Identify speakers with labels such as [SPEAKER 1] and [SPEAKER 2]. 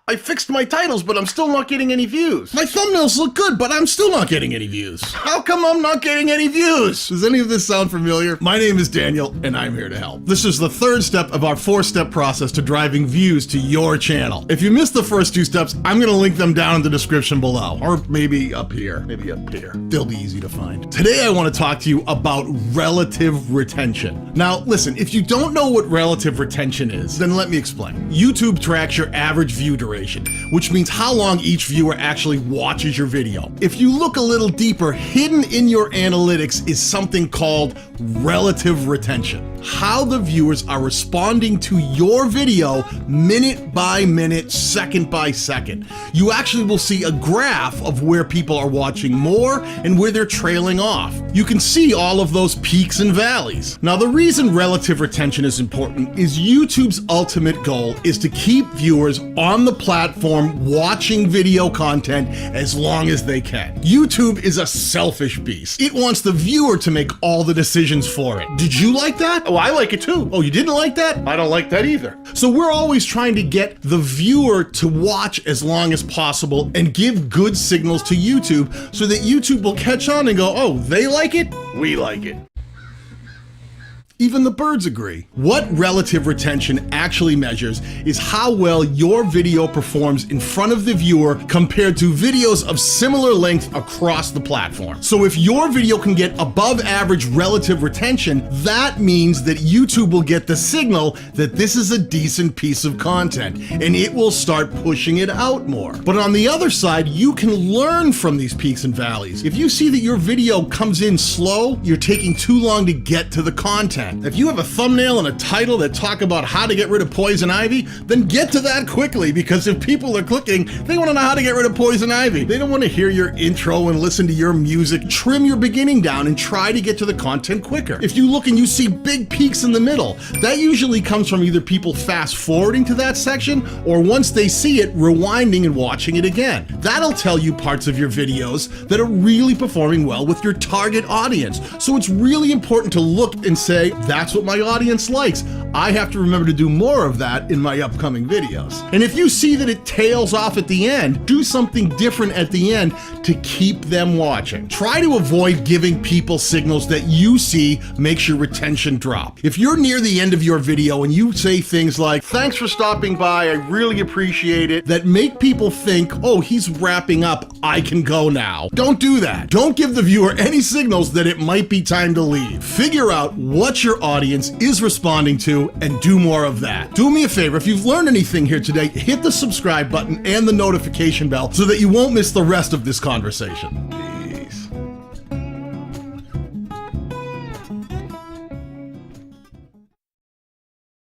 [SPEAKER 1] I fixed my titles, but I'm still not getting any views. My thumbnails look good, but I'm still not getting any views. How come I'm not getting any views? Does any of this sound familiar? My name is Daniel, and I'm here to help. This is the third step of our 4-step process to driving views to your channel. If you missed the first 2 steps, I'm gonna link them down in the description below, or maybe up here. Maybe up here. They'll be easy to find. Today, I want to talk to you about relative retention. Now, listen, if you don't know what relative retention is, then let me explain. YouTube tracks your average view duration, which means how long each viewer actually watches your video. If you look a little deeper, hidden in your analytics is something called relative retention. How the viewers are responding to your video minute by minute, second by second. You actually will see a graph of where people are watching more and where they're trailing off. You can see all of those peaks and valleys. Now, the reason relative retention is important is YouTube's ultimate goal is to keep viewers on the platform watching video content as long as they can. YouTube is a selfish beast. It wants the viewer to make all the decisions for it. Did you like that? Oh, I like it too. Oh, you didn't like that? I don't like that either. So we're always trying to get the viewer to watch as long as possible and give good signals to YouTube so that YouTube will catch on and go, oh, they like it? We like it. Even the birds agree. What relative retention actually measures is how well your video performs in front of the viewer compared to videos of similar length across the platform. So if your video can get above average relative retention, that means that YouTube will get the signal that this is a decent piece of content and it will start pushing it out more. But on the other side, you can learn from these peaks and valleys. If you see that your video comes in slow, you're taking too long to get to the content. If you have a thumbnail and a title that talk about how to get rid of poison ivy, then get to that quickly, because if people are clicking, they want to know how to get rid of poison ivy. They don't want to hear your intro and listen to your music. Trim your beginning down and try to get to the content quicker. If you look and you see big peaks in the middle, that usually comes from either people fast forwarding to that section or once they see it, rewinding and watching it again. That'll tell you parts of your videos that are really performing well with your target audience. So it's really important to look and say, that's what my audience likes. I have to remember to do more of that in my upcoming videos. And if you see that it tails off at the end, do something different at the end to keep them watching. Try to avoid giving people signals that you see makes your retention drop. If you're near the end of your video and you say things like, thanks for stopping by, I really appreciate it, that make people think, oh, he's wrapping up, I can go now. Don't do that. Don't give the viewer any signals that it might be time to leave. Figure out what your audience is responding to and do more of that. Do me a favor, if you've learned anything here today, hit the subscribe button and the notification bell so that you won't miss the rest of this conversation.